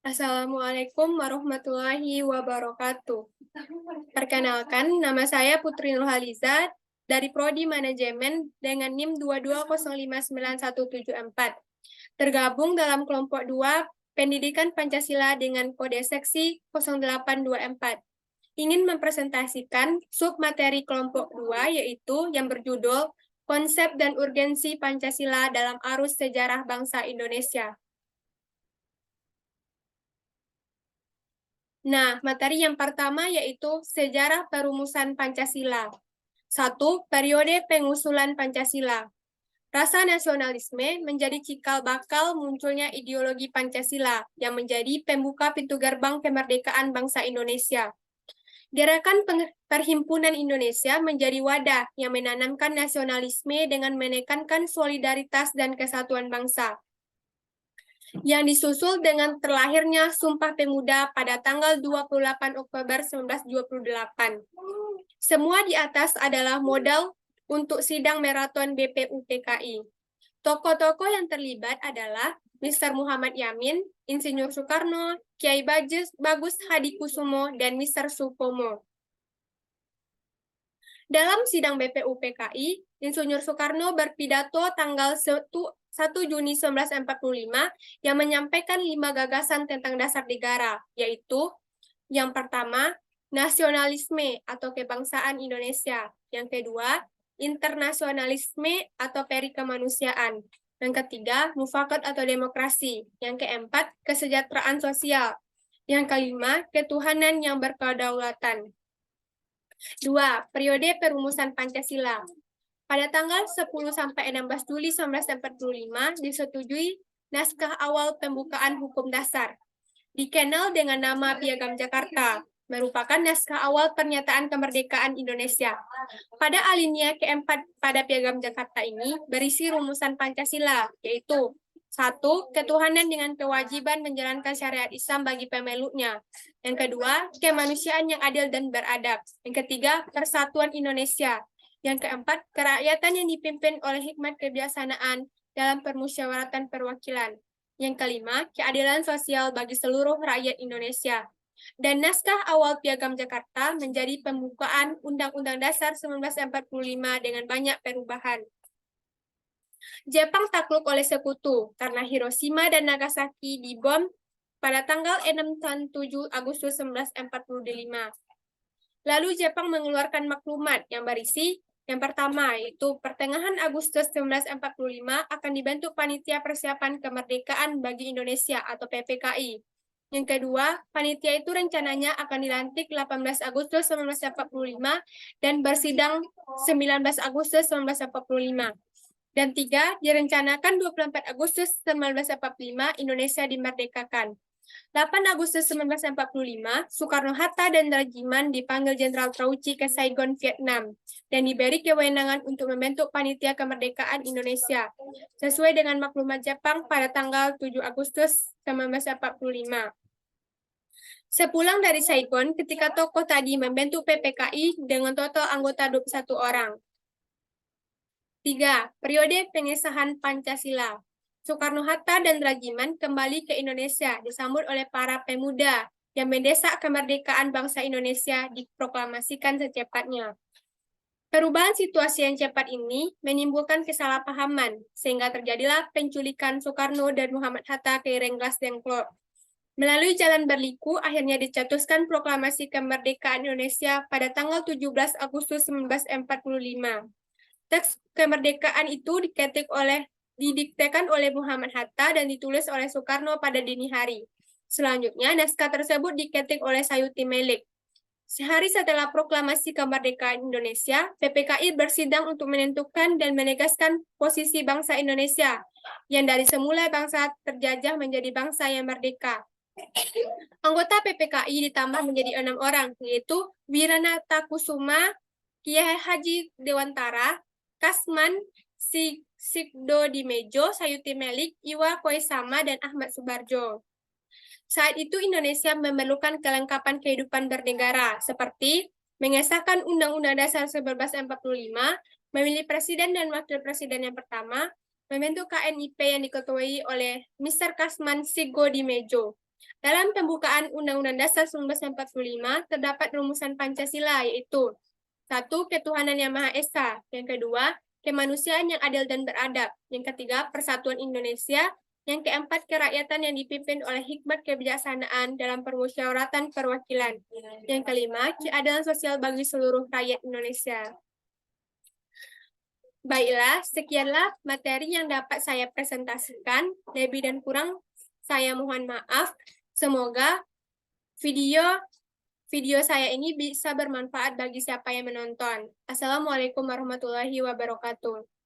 Assalamualaikum warahmatullahi wabarakatuh. Perkenalkan, nama saya Putri Nurhaliza dari Prodi Manajemen dengan NIM 220597174. Tergabung dalam kelompok 2 Pendidikan Pancasila dengan kode seksi 0824. Ingin mempresentasikan submateri kelompok 2 yaitu yang berjudul Konsep dan Urgensi Pancasila dalam Arus Sejarah Bangsa Indonesia. Nah, materi yang pertama yaitu Sejarah Perumusan Pancasila. 1. Periode pengusulan Pancasila. Rasa nasionalisme menjadi cikal bakal munculnya ideologi Pancasila yang menjadi pembuka pintu gerbang kemerdekaan bangsa Indonesia. Gerakan Perhimpunan Indonesia menjadi wadah yang menanamkan nasionalisme dengan menekankan solidaritas dan kesatuan bangsa, yang disusul dengan terlahirnya Sumpah Pemuda pada tanggal 28 Oktober 1928. Semua di atas adalah modal untuk sidang maraton BPUPKI. Tokoh-tokoh yang terlibat adalah Mr. Muhammad Yamin, Insinyur Soekarno, Kiai Bagus Hadikusumo, dan Mr. Supomo. Dalam sidang BPUPKI, Insinyur Soekarno berpidato tanggal 1 Juni 1945 yang menyampaikan 5 gagasan tentang dasar negara, yaitu yang pertama, nasionalisme atau kebangsaan Indonesia. Yang kedua, internasionalisme atau perikemanusiaan. Yang ketiga, mufakat atau demokrasi. Yang keempat, kesejahteraan sosial. Yang kelima, ketuhanan yang berkedaulatan. 2. Periode perumusan Pancasila. Pada tanggal 10-16 Juli 1945 disetujui naskah awal pembukaan hukum dasar, dikenal dengan nama Piagam Jakarta, merupakan naskah awal pernyataan kemerdekaan Indonesia. Pada alinea keempat pada Piagam Jakarta ini berisi rumusan Pancasila, yaitu 1. Ketuhanan dengan kewajiban menjalankan syariat Islam bagi pemeluknya. Yang kedua, kemanusiaan yang adil dan beradab. Yang ketiga, persatuan Indonesia. Yang keempat, kerakyatan yang dipimpin oleh hikmat kebijaksanaan dalam permusyawaratan perwakilan. Yang kelima, keadilan sosial bagi seluruh rakyat Indonesia. Dan naskah awal Piagam Jakarta menjadi pembukaan Undang-Undang Dasar 1945 dengan banyak perubahan. Jepang takluk oleh sekutu karena Hiroshima dan Nagasaki dibom pada tanggal 6 dan 7 Agustus 1945. Lalu Jepang mengeluarkan maklumat yang berisi yang pertama, yaitu pertengahan Agustus 1945 akan dibentuk Panitia Persiapan Kemerdekaan bagi Indonesia atau PPKI. Yang kedua, panitia itu rencananya akan dilantik 18 Agustus 1945 dan bersidang 19 Agustus 1945. Dan tiga, direncanakan 24 Agustus 1945 Indonesia dimerdekakan. 8 Agustus 1945, Soekarno-Hatta dan Rajiman dipanggil Jenderal Trauci ke Saigon, Vietnam, dan diberi kewenangan untuk membentuk Panitia Kemerdekaan Indonesia, sesuai dengan maklumat Jepang pada tanggal 7 Agustus 1945. Sepulang dari Saigon, ketika tokoh tadi membentuk PPKI dengan total anggota 21 orang. 3. Periode pengesahan Pancasila. Soekarno-Hatta dan Rajiman kembali ke Indonesia disambut oleh para pemuda yang mendesak kemerdekaan bangsa Indonesia diproklamasikan secepatnya. Perubahan situasi yang cepat ini menimbulkan kesalahpahaman, sehingga terjadilah penculikan Soekarno dan Muhammad Hatta ke Rengas Dengklok. Melalui jalan berliku, akhirnya dicetuskan proklamasi kemerdekaan Indonesia pada tanggal 17 Agustus 1945. Teks kemerdekaan itu didiktekan oleh Muhammad Hatta dan ditulis oleh Soekarno pada dini hari. Selanjutnya, naskah tersebut diketik oleh Sayuti Melik. Sehari setelah proklamasi kemerdekaan Indonesia, PPKI bersidang untuk menentukan dan menegaskan posisi bangsa Indonesia, yang dari semula bangsa terjajah menjadi bangsa yang merdeka. Anggota PPKI ditambah menjadi 6 orang, yaitu Wiranata Kusuma, Kiai Haji Dewantara, Kasman, Sigdo Dimejo, Sayuti Melik, Iwa Koisama, dan Ahmad Subarjo. Saat itu Indonesia memerlukan kelengkapan kehidupan bernegara, seperti mengesahkan Undang-Undang Dasar 1945, memilih presiden dan wakil presiden yang pertama, membentuk KNIP yang diketuai oleh Mr. Kasman Sigdo Dimejo, Dalam pembukaan Undang-Undang Dasar 1945 terdapat rumusan Pancasila, yaitu 1. Ketuhanan yang Maha Esa. Yang kedua, kemanusiaan yang adil dan beradab. Yang ketiga, persatuan Indonesia. Yang keempat, kerakyatan yang dipimpin oleh hikmat kebijaksanaan dalam permusyawaratan perwakilan. Yang kelima, keadilan sosial bagi seluruh rakyat Indonesia. Baiklah, sekianlah materi yang dapat saya presentasikan. Lebih dan kurang, saya mohon maaf. Semoga video saya ini bisa bermanfaat bagi siapa yang menonton. Assalamualaikum warahmatullahi wabarakatuh.